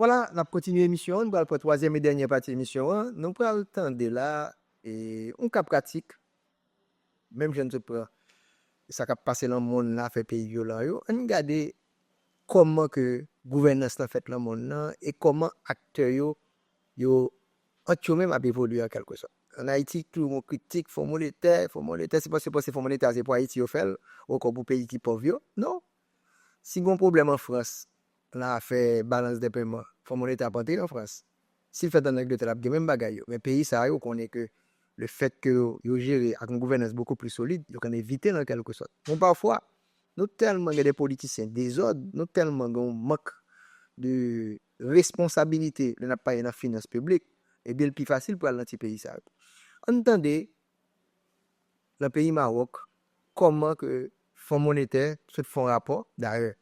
Voilà, on a continué l'émission, nous allons pour la troisième et dernière partie de l'émission. Nous allons attendre là, et on cas pratique, même je ne sais pas, ça a passé dans le monde là, fait pays violent, on regarde comment que gouvernance a fait dans le monde là, et comment acteurs yo entre eux-mêmes a évolué en quelque sorte. En Haïti, tout le monde critique fonds monétaire, c'est pas c'est fonds monétaire, c'est pour Haïti au fait, ou comme pour pays qui pauvre. Non. Si on a un problème en France, on a fait balance des paiements, fonds monétaire pas en France. Si le fait en Angleterre, il y a même bagaille. Mais pays ça, on connaît que le fait que yo géré avec une gouvernance beaucoup plus solide, yo can éviter en quelque sorte. Bon parfois, nous tellement des politiciens désordre, nous tellement un manque de responsabilité de notre pays dans la finance publique, et bien le plus facile pour aller dans ce pays ça. Entendez, le pays Maroc, comment que fonds monétaire se font rapport, d'ailleurs,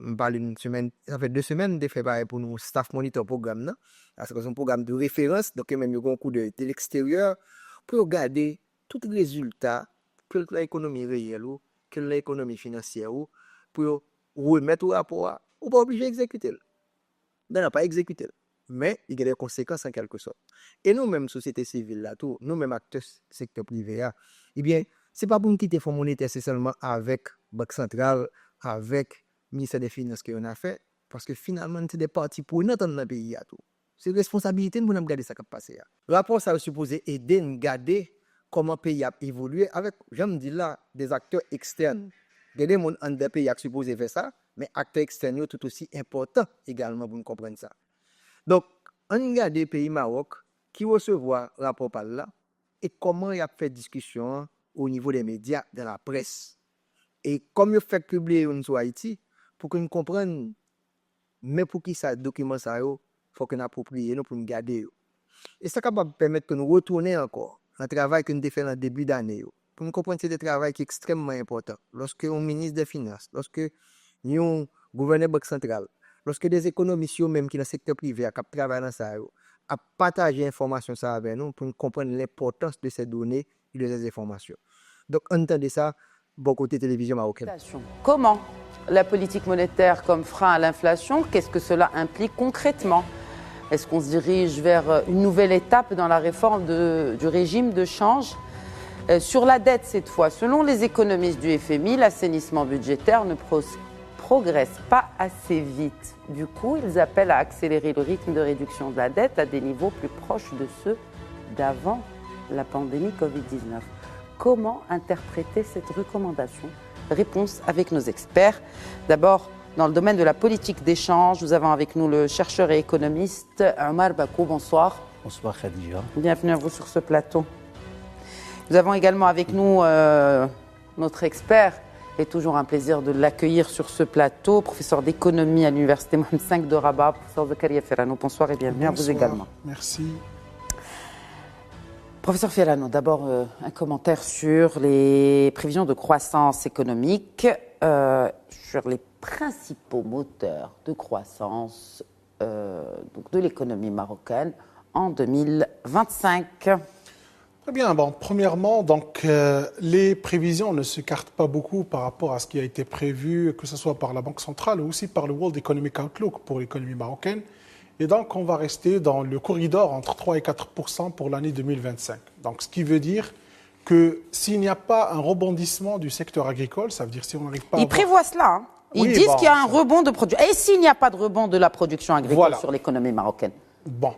on parle d'une semaine, ça fait 2 semaines de fait pareil pour nous staff monitor programme là, parce que c'est un programme de référence, donc même il y a un coup de l'extérieur pour regarder tous les résultats que l'économie réelle ou que l'économie financière ou pour remettre au rapport, ou pas obligé d'exécuter. On n'a pas exécuté, mais il y a des conséquences en quelque sorte. Et nous-mêmes, société civile, là, tout, nous-mêmes acteurs secteur privé, eh bien, ce n'est pas pour nous quitter le Fonds monétaire, c'est seulement avec Banque centrale, avec le ministère des Finances qu'on a fait, parce que finalement, c'est des partis pour nous dans le pays. C'est une responsabilité de nous regarder ce qui a passé. Le rapport, ça va supposer aider nous garder comment le pays a évolué avec, j'aime dire là, des acteurs externes. Il y a des gens dans le pays qui sont supposés faire ça, mais acteurs externes tout aussi importants également pour nous comprendre ça. Donc, on regarde les pays Maroc qui recevoir le rapport par là et comment il a fait discussion au niveau des médias, de la presse. Et comme il fait publier sur Haïti, pour que nous comprenions, mais pour qui ça document ça, il faut que nous approprions, nous pour nous garder. Et ça va permettre que nous retournions encore dans le travail que nous avons fait dans le début d'année. Pour nous comprendre que c'est un travail qui est extrêmement important. Lorsque un ministre des Finances, lorsque un gouverneur de Banque centrale, lorsque des économistes même qui dans le secteur privé qui travaillent dans ça, à partager l'information avec nous pour nous comprendre l'importance de ces données et de ces informations. Donc, entendez ça, bon côté télévision marocaine. Comment la politique monétaire comme frein à l'inflation, qu'est-ce que cela implique concrètement ? Est-ce qu'on se dirige vers une nouvelle étape dans la réforme du régime de change ? Sur la dette cette fois, selon les économistes du FMI, l'assainissement budgétaire ne progresse pas assez vite. Du coup, ils appellent à accélérer le rythme de réduction de la dette à des niveaux plus proches de ceux d'avant la pandémie Covid-19. Comment interpréter cette recommandation ? Réponse avec nos experts. D'abord, dans le domaine de la politique d'échange, nous avons avec nous le chercheur et économiste Omar Bakou. Bonsoir. Bonsoir Khadija. Bienvenue à vous sur ce plateau. Nous avons également avec nous notre expert, et toujours un plaisir de l'accueillir sur ce plateau, professeur d'économie à l'université Mohamed V de Rabat, professeur Zakaria Ferrano. Bonsoir et bienvenue à vous également. Merci. Professeur Ferrano, d'abord un commentaire sur les prévisions de croissance économique, sur les principaux moteurs de croissance donc de l'économie marocaine en 2025. Très bien. Bon, premièrement, donc, les prévisions ne s'écartent pas beaucoup par rapport à ce qui a été prévu, que ce soit par la Banque centrale ou aussi par le World Economic Outlook pour l'économie marocaine. Et donc, on va rester dans le corridor entre 3 et 4% pour l'année 2025. Donc, ce qui veut dire que s'il n'y a pas un rebondissement du secteur agricole, ça veut dire si on n'arrive pas à... Ils prévoient cela, hein. Ils disent qu'il y a un rebond de production. Et s'il n'y a pas de rebond de la production agricole sur l'économie marocaine ? Bon.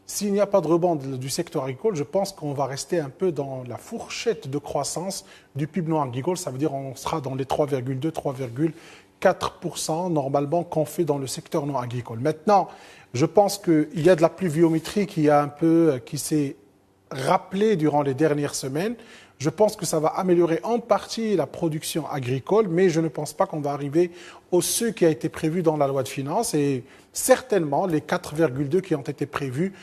S'il n'y a pas de rebond du secteur agricole, je pense qu'on va rester un peu dans la fourchette de croissance du PIB non agricole. Ça veut dire qu'on sera dans les 3,2-3,4% normalement qu'on fait dans le secteur non agricole. Maintenant, je pense qu'il y a de la pluviométrie qui s'est rappelée durant les dernières semaines. Je pense que ça va améliorer en partie la production agricole, mais je ne pense pas qu'on va arriver au seuil qui a été prévu dans la loi de finances. Et certainement, les 4,2 qui ont été prévus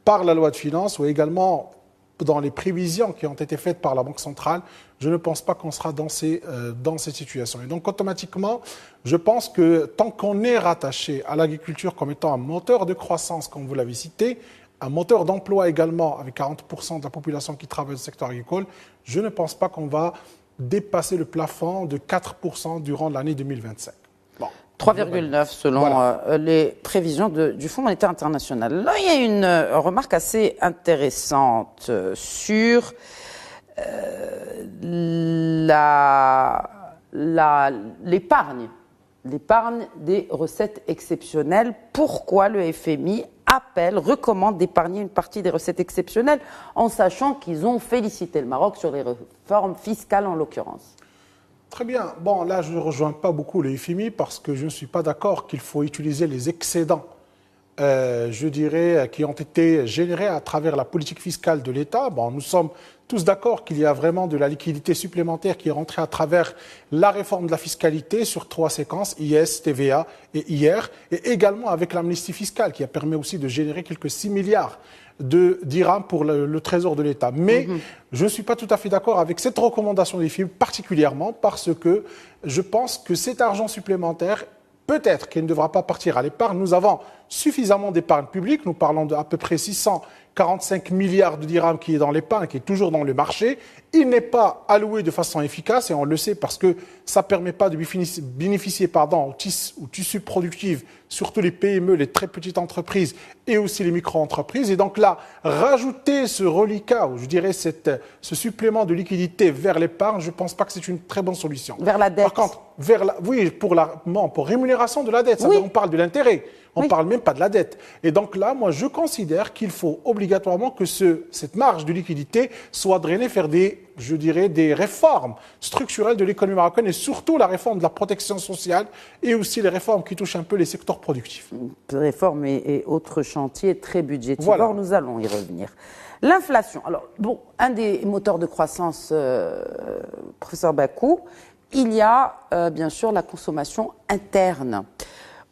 par la loi de finances ou également dans les prévisions qui ont été faites par la Banque centrale, je ne pense pas qu'on sera dans cette situation. Et donc, automatiquement, je pense que tant qu'on est rattaché à l'agriculture comme étant un moteur de croissance, comme vous l'avez cité, un moteur d'emploi également, avec 40% de la population qui travaille dans le secteur agricole, je ne pense pas qu'on va dépasser le plafond de 4% durant l'année 2025. Bon. 3,9 selon les prévisions du Fonds monétaire international. Là, il y a une remarque assez intéressante sur l'épargne des recettes exceptionnelles. Pourquoi le FMI recommande d'épargner une partie des recettes exceptionnelles en sachant qu'ils ont félicité le Maroc sur les réformes fiscales en l'occurrence? Très bien. Bon, là, je ne rejoins pas beaucoup le FMI parce que je ne suis pas d'accord qu'il faut utiliser les excédents, je dirais, qui ont été générés à travers la politique fiscale de l'État. Bon, nous sommes tous d'accord qu'il y a vraiment de la liquidité supplémentaire qui est rentrée à travers la réforme de la fiscalité sur 3 séquences, IS, TVA et IR, et également avec l'amnistie fiscale qui a permis aussi de générer quelques 6 milliards de dirhams pour le trésor de l'État. Mais je ne suis pas tout à fait d'accord avec cette recommandation des FMI, particulièrement parce que je pense que cet argent supplémentaire, peut-être qu'il ne devra pas partir à l'épargne. Nous avons suffisamment d'épargne publique. Nous parlons d'à peu près 645 milliards de dirhams qui est dans l'épargne, qui est toujours dans le marché. Il n'est pas alloué de façon efficace et on le sait parce que ça ne permet pas de bénéficier au tissu productif, surtout les PME, les très petites entreprises et aussi les micro-entreprises. Et donc là, rajouter ce reliquat, ou je dirais ce supplément de liquidité vers l'épargne, je ne pense pas que c'est une très bonne solution. Vers la dette. Par contre, pour rémunération de la dette, Oui. on parle de l'intérêt. On ne parle même pas de la dette. Et donc là, moi, je considère qu'il faut obligatoirement que cette marge de liquidité soit drainée vers des réformes structurelles de l'économie marocaine et surtout la réforme de la protection sociale et aussi les réformes qui touchent un peu les secteurs productifs. Réformes et autres chantiers très budgétaires. Voilà. Nous allons y revenir. L'inflation. Alors, bon, un des moteurs de croissance, professeur Bakou, il y a bien sûr la consommation interne.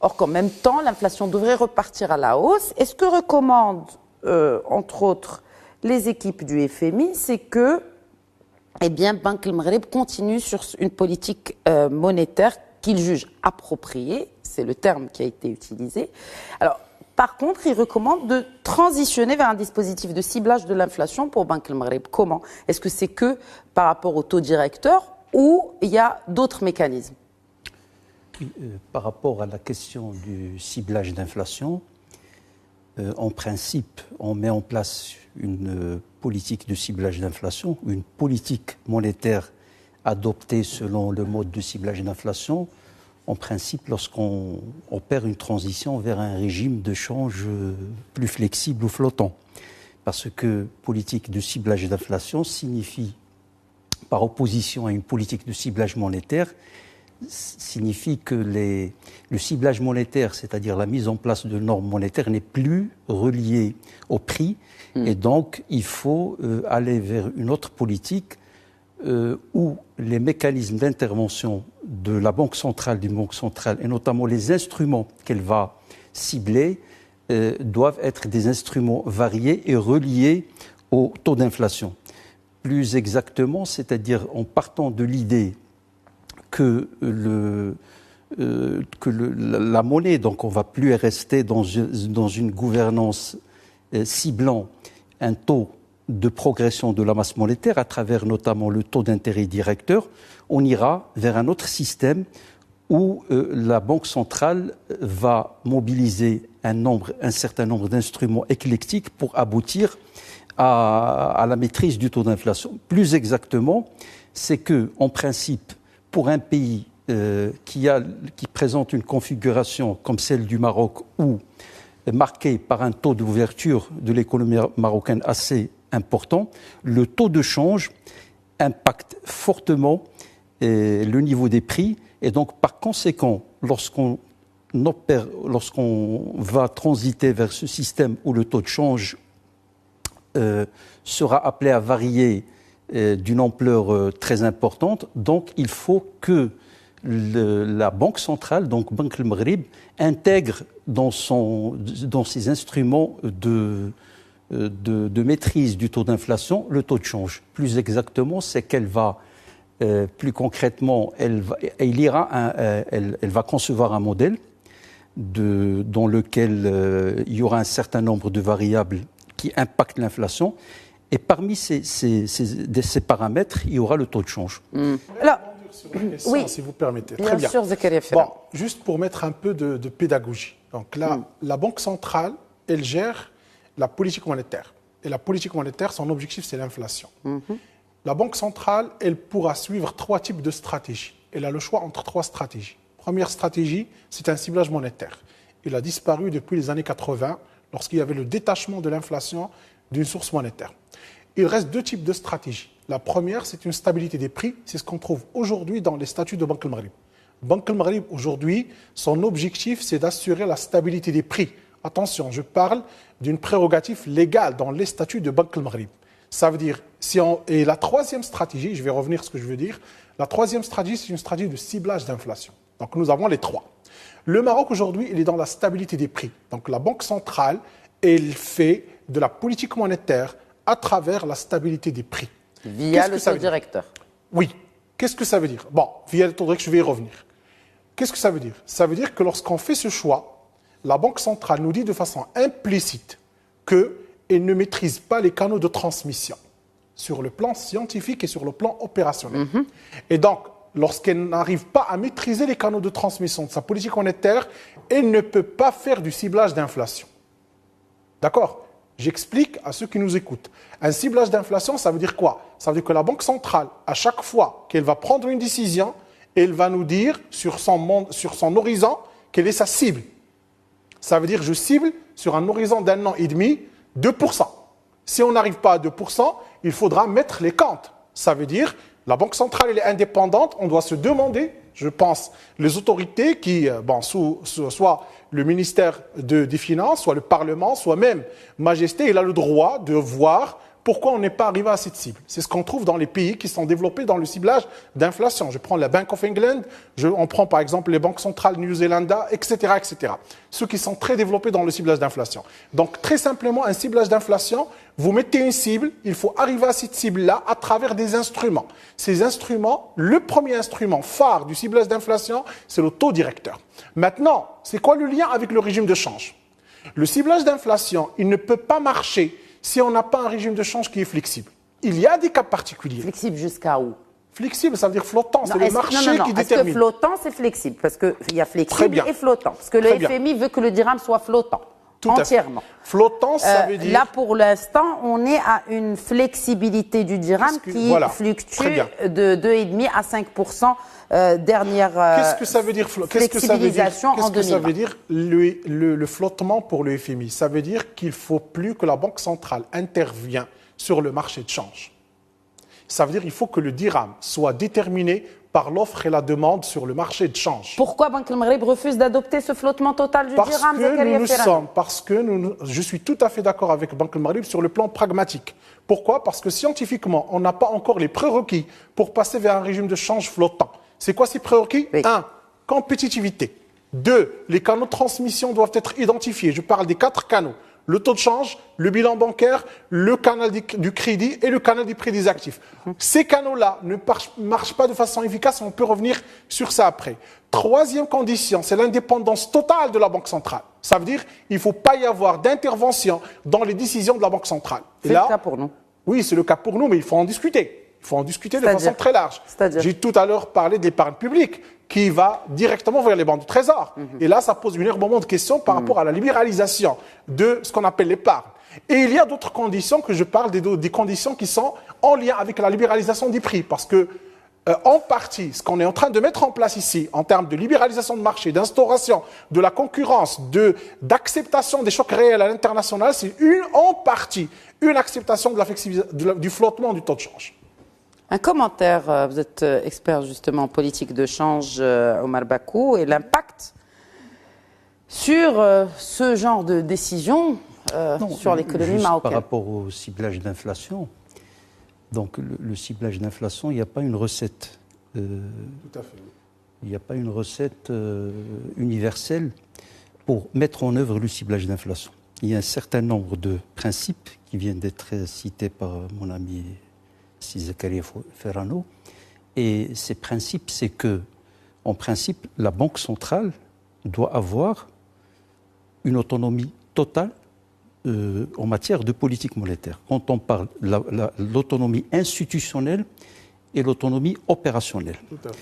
Or qu'en même temps, l'inflation devrait repartir à la hausse. Et ce que recommandent, entre autres, les équipes du FMI, c'est que Bank el-Maghreb continue sur une politique monétaire qu'il juge appropriée. C'est le terme qui a été utilisé. Alors, par contre, il recommande de transitionner vers un dispositif de ciblage de l'inflation pour Bank el-Maghreb. Comment? Est-ce que c'est que par rapport au taux directeur ou il y a d'autres mécanismes? Par rapport à la question du ciblage d'inflation, en principe, on met en place une politique de ciblage d'inflation, une politique monétaire adoptée selon le mode de ciblage d'inflation, en principe, lorsqu'on opère une transition vers un régime de change plus flexible ou flottant. Parce que politique de ciblage d'inflation signifie, par opposition à une politique de ciblage monétaire, signifie que le ciblage monétaire, c'est-à-dire la mise en place de normes monétaires, n'est plus relié au prix. Et donc, il faut aller vers une autre politique où les mécanismes d'intervention de la Banque centrale, et notamment les instruments qu'elle va cibler, doivent être des instruments variés et reliés au taux d'inflation. Plus exactement, c'est-à-dire en partant de l'idée que la monnaie, donc on ne va plus rester dans une gouvernance ciblant un taux de progression de la masse monétaire à travers notamment le taux d'intérêt directeur, on ira vers un autre système où la Banque centrale va mobiliser un certain nombre d'instruments éclectiques pour aboutir à la maîtrise du taux d'inflation. Plus exactement, c'est que, en principe, pour un pays qui présente une configuration comme celle du Maroc ou marquée par un taux d'ouverture de l'économie marocaine assez important, le taux de change impacte fortement le niveau des prix et donc par conséquent, lorsqu'on va transiter vers ce système où le taux de change sera appelé à varier d'une ampleur très importante. Donc, il faut que la Banque centrale, donc Bank el-Maghreb, intègre dans ses instruments de maîtrise du taux d'inflation le taux de change. Plus exactement, c'est qu'elle va, plus concrètement, elle va concevoir un modèle dans lequel il y aura un certain nombre de variables qui impactent l'inflation. Et parmi ces paramètres, il y aura le taux de change. Alors, sur la question, Oui. si vous permettez. Bien Très bien. sûr, Zakaria Ferran. Bon, juste pour mettre un peu de pédagogie. Donc là, la Banque centrale, elle gère la politique monétaire. Et la politique monétaire, son objectif, c'est l'inflation. La Banque centrale, elle pourra suivre 3 types de stratégies. Elle a le choix entre 3 stratégies. Première stratégie, c'est un ciblage monétaire. Il a disparu depuis les années 80, lorsqu'il y avait le détachement de l'inflation d'une source monétaire. Il reste 2 types de stratégies. La première, c'est une stabilité des prix. C'est ce qu'on trouve aujourd'hui dans les statuts de Banque El Maghrib. Banque El Maghrib, aujourd'hui, son objectif, c'est d'assurer la stabilité des prix. Attention, je parle d'une prérogative légale dans les statuts de Banque El Maghrib. Ça veut dire, et la 3e stratégie, je vais revenir à ce que je veux dire, la 3e stratégie, c'est une stratégie de ciblage d'inflation. Donc nous avons les 3. Le Maroc, aujourd'hui, il est dans la stabilité des prix. Donc la Banque centrale, elle fait de la politique monétaire à travers la stabilité des prix. Via le taux directeur. Oui. Qu'est-ce que ça veut dire? Bon, via le taux directeur, je vais y revenir. Qu'est-ce que ça veut dire? Ça veut dire que lorsqu'on fait ce choix, la Banque centrale nous dit de façon implicite qu'elle ne maîtrise pas les canaux de transmission sur le plan scientifique et sur le plan opérationnel. Et donc, lorsqu'elle n'arrive pas à maîtriser les canaux de transmission de sa politique monétaire, elle ne peut pas faire du ciblage d'inflation. D'accord? J'explique à ceux qui nous écoutent. Un ciblage d'inflation, ça veut dire quoi? Ça veut dire que la Banque centrale, à chaque fois qu'elle va prendre une décision, elle va nous dire sur son horizon quelle est sa cible. Ça veut dire je cible sur un horizon d'1 an et demi 2%. Si on n'arrive pas à 2%, il faudra mettre les comptes. Ça veut dire la Banque centrale elle est indépendante, on doit se demander, je pense, les autorités qui, soit le ministère des Finances, soit le Parlement, soit même Majesté, il a le droit de voir pourquoi on n'est pas arrivé à cette cible. C'est ce qu'on trouve dans les pays qui sont développés dans le ciblage d'inflation. Je prends la Bank of England, on prend par exemple les banques centrales New-Zélanda, etc., etc. Ceux qui sont très développés dans le ciblage d'inflation. Donc très simplement, un ciblage d'inflation, vous mettez une cible, il faut arriver à cette cible-là à travers des instruments. Ces instruments, le premier instrument phare du ciblage d'inflation, c'est le taux directeur. Maintenant, c'est quoi le lien avec le régime de change? Le ciblage d'inflation, il ne peut pas marcher si on n'a pas un régime de change qui est flexible. Il y a des cas particuliers. Flexible jusqu'à où? Flexible, ça veut dire flottant, c'est le marché qui détermine. Est-ce que flottant, c'est flexible? Parce qu'il y a flexible et flottant. Parce que le FMI veut que le dirham soit flottant. Tout entièrement. Flottant, ça veut dire... Là, pour l'instant, on est à une flexibilité du dirham qui fluctue de 2,5 à 5% dernière Qu'est-ce que ça veut dire flexibilisation en 2020. Qu'est-ce que ça veut dire le flottement pour le FMI? Ça veut dire qu'il ne faut plus que la Banque centrale intervienne sur le marché de change. Ça veut dire qu'il faut que le dirham soit déterminé par l'offre et la demande sur le marché de change. Pourquoi Banque El Maghrib refuse d'adopter ce flottement total du dirham? Parce que je suis tout à fait d'accord avec Banque El Maghrib sur le plan pragmatique. Pourquoi? Parce que scientifiquement, on n'a pas encore les prérequis pour passer vers un régime de change flottant. C'est quoi ces prérequis? 1. Compétitivité. 2. Les canaux de transmission doivent être identifiés. Je parle des 4 canaux. Le taux de change, le bilan bancaire, le canal du crédit et le canal du prix des actifs. Ces canaux-là ne marchent pas de façon efficace, on peut revenir sur ça après. 3e condition, c'est l'indépendance totale de la Banque centrale. Ça veut dire qu'il ne faut pas y avoir d'intervention dans les décisions de la Banque centrale. C'est le cas pour nous. Oui, c'est le cas pour nous, mais il faut en discuter. Il faut en discuter de façon très large. J'ai tout à l'heure parlé de l'épargne publique qui va directement vers les banques du Trésor. Et là, ça pose une énormément de questions par rapport à la libéralisation de ce qu'on appelle l'épargne. Et il y a d'autres conditions que je parle, des conditions qui sont en lien avec la libéralisation des prix. Parce que, en partie, ce qu'on est en train de mettre en place ici, en termes de libéralisation de marché, d'instauration de la concurrence, d'acceptation des chocs réels à l'international, c'est en partie une acceptation du flottement du taux de change. Un commentaire, vous êtes expert justement en politique de change, Omar Bakou, et l'impact sur ce genre de décision sur l'économie marocaine. Par rapport au ciblage d'inflation, donc le ciblage d'inflation, il n'y a pas une recette. Tout à fait. Il n'y a pas une recette universelle pour mettre en œuvre le ciblage d'inflation. Il y a un certain nombre de principes qui viennent d'être cités par mon ami Zakaria Ferran. Et ces principes, c'est que, en principe, la Banque centrale doit avoir une autonomie totale en matière de politique monétaire. Quand on parle de l'autonomie institutionnelle et l'autonomie opérationnelle. Tout à fait.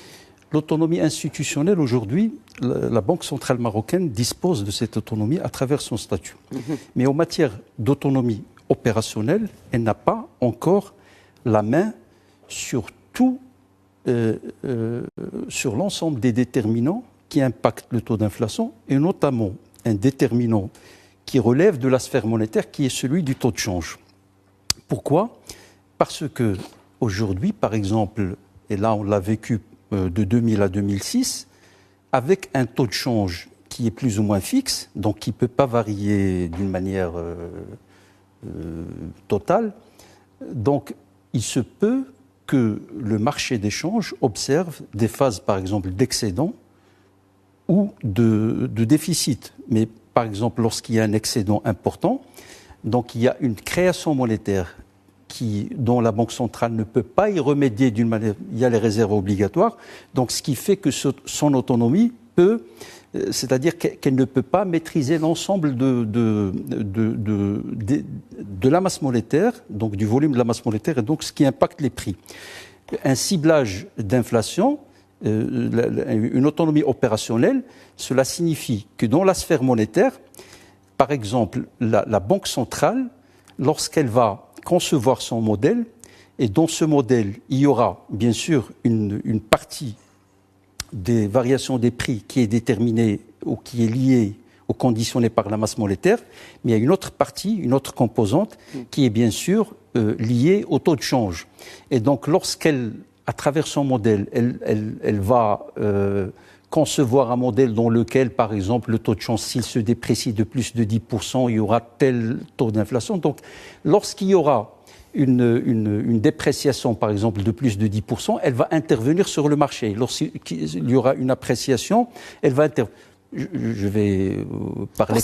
L'autonomie institutionnelle, aujourd'hui, la Banque centrale marocaine dispose de cette autonomie à travers son statut. Mais en matière d'autonomie opérationnelle, elle n'a pas encore la main sur tout, sur l'ensemble des déterminants qui impactent le taux d'inflation, et notamment un déterminant qui relève de la sphère monétaire, qui est celui du taux de change. Pourquoi ? Parce que aujourd'hui, par exemple, et là on l'a vécu de 2000 à 2006, avec un taux de change qui est plus ou moins fixe, donc qui ne peut pas varier d'une manière totale, donc il se peut que le marché des changes observe des phases, par exemple, d'excédent ou de déficit. Mais par exemple, lorsqu'il y a un excédent important, donc il y a une création monétaire dont la Banque centrale ne peut pas y remédier d'une manière. Il y a les réserves obligatoires, donc ce qui fait que son autonomie peut, c'est-à-dire qu'elle ne peut pas maîtriser l'ensemble de la masse monétaire, donc du volume de la masse monétaire, et donc ce qui impacte les prix. Un ciblage d'inflation, une autonomie opérationnelle, cela signifie que dans la sphère monétaire, par exemple, la Banque centrale, lorsqu'elle va concevoir son modèle, et dans ce modèle, il y aura bien sûr une partie des variations des prix qui est déterminée ou qui est liée ou conditionnée par la masse monétaire, mais il y a une autre partie, une autre composante qui est bien sûr liée au taux de change. Et donc lorsqu'elle, à travers son modèle, elle va concevoir un modèle dans lequel, par exemple, le taux de change, s'il se déprécie de plus de 10%, il y aura tel taux d'inflation. Donc, lorsqu'il y aura une dépréciation, par exemple, de plus de 10%, elle va intervenir sur le marché. Lorsqu'il y aura une appréciation, elle va intervenir. Je vais parler.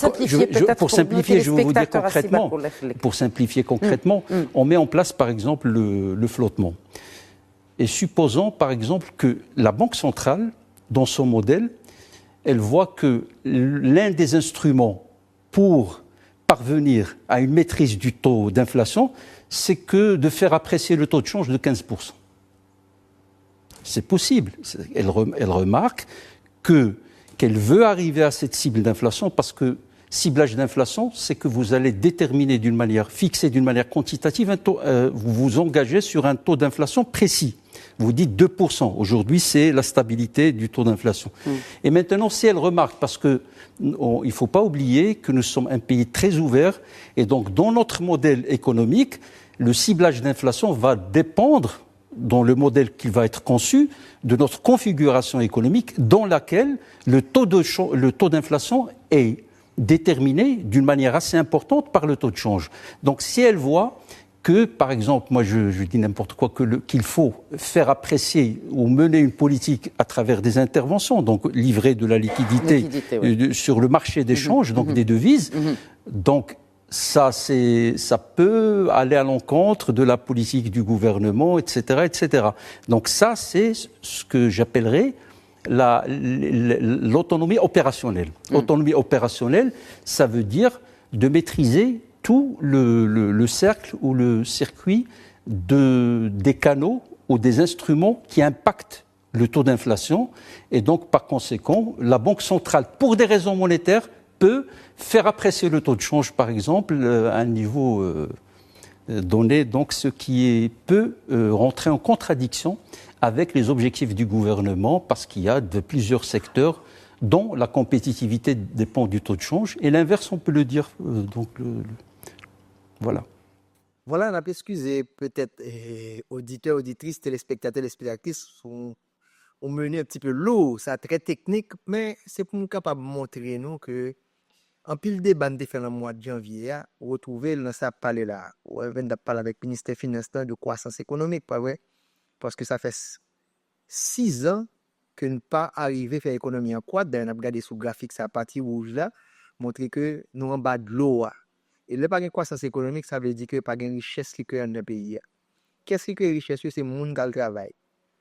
Pour simplifier, je vais vous dire concrètement. Pour simplifier concrètement, on met en place, par exemple, le flottement. Et supposons, par exemple, que la Banque centrale, dans son modèle, elle voit que l'un des instruments pour parvenir à une maîtrise du taux d'inflation, c'est que de faire apprécier le taux de change de 15%. C'est possible. Elle remarque qu'elle veut arriver à cette cible d'inflation parce que ciblage d'inflation, c'est que vous allez déterminer d'une manière, fixer d'une manière quantitative un taux, vous vous engagez sur un taux d'inflation précis. Vous dites 2%. Aujourd'hui, c'est la stabilité du taux d'inflation. Et maintenant, si elle remarque, parce que il ne faut pas oublier que nous sommes un pays très ouvert, et donc dans notre modèle économique, le ciblage d'inflation va dépendre, dans le modèle qui va être conçu, de notre configuration économique, dans laquelle le taux d'inflation est déterminé d'une manière assez importante par le taux de change. Donc si elle voit que, par exemple, moi je dis n'importe quoi, qu'il faut faire apprécier ou mener une politique à travers des interventions, donc livrer de la liquidité oui. Sur le marché d'échange, donc des devises, donc ça peut aller à l'encontre de la politique du gouvernement, etc., etc. Donc ça, c'est ce que j'appellerais l'autonomie opérationnelle. Autonomie opérationnelle, ça veut dire de maîtriser tout le cercle ou le circuit des canaux ou des instruments qui impactent le taux d'inflation. Et donc, par conséquent, la Banque centrale, pour des raisons monétaires, peut faire apprécier le taux de change, par exemple, à un niveau donné, donc ce qui peut rentrer en contradiction avec les objectifs du gouvernement, parce qu'il y a plusieurs secteurs dont la compétitivité dépend du taux de change. Et l'inverse, on peut le dire. Voilà. Voilà, on a pu excuser peut-être auditeurs, auditrices, téléspectateurs, téléspectatrices ont mené un petit peu lourd, ça très technique, mais c'est pour nous capable de montrer nous que en pile débat de fait dans le mois de janvier, retrouver dans ça parler là, on vient de parler avec le ministère des Finances de croissance économique, pas vrai? Parce que ça fait 6 ans que nous pas arrivé à faire économie en croître. On a regardé sur le graphique, ça partie rouge là, montrer que nous en bas de l'eau. Et le pas de croissance économique, ça veut dire que pas de richesse qui est dans le pays. Qu'est-ce qui est richesse? C'est le monde qui travaille.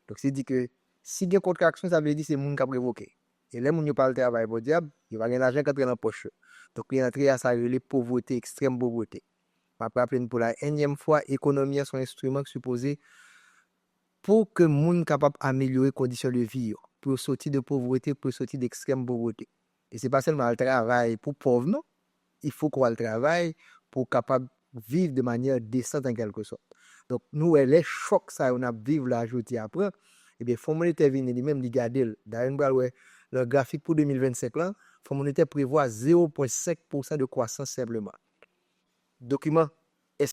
Donc, c'est dit que si il y a une contraction, ça veut dire que c'est le monde qui a provoqué. Et là, les gens qui parlent de travail pour diable, il va y avoir l'argent qui entre dans la poche. Donc, il y a à ça, les pauvreté, extrême pauvreté. Je vais rappeler pour la énième fois, l'économie est un instrument supposé pour que moun capable améliorer conditions de vie, pour sortir de pauvreté, pour sortir d'extrême pauvreté. Et c'est pas seulement le travail pour pauvre, non. Il faut qu'on ait le travail pour capable vivre de manière décente en quelque sorte. Donc, nous, les chocs, ça, on a vivre là, ajouter après, eh bien, Fonds monétaire vient lui-même, il garde. D'ailleurs, le graphique pour 2025, là, Fonds monétaire prévoit 0,5% de croissance simplement. Document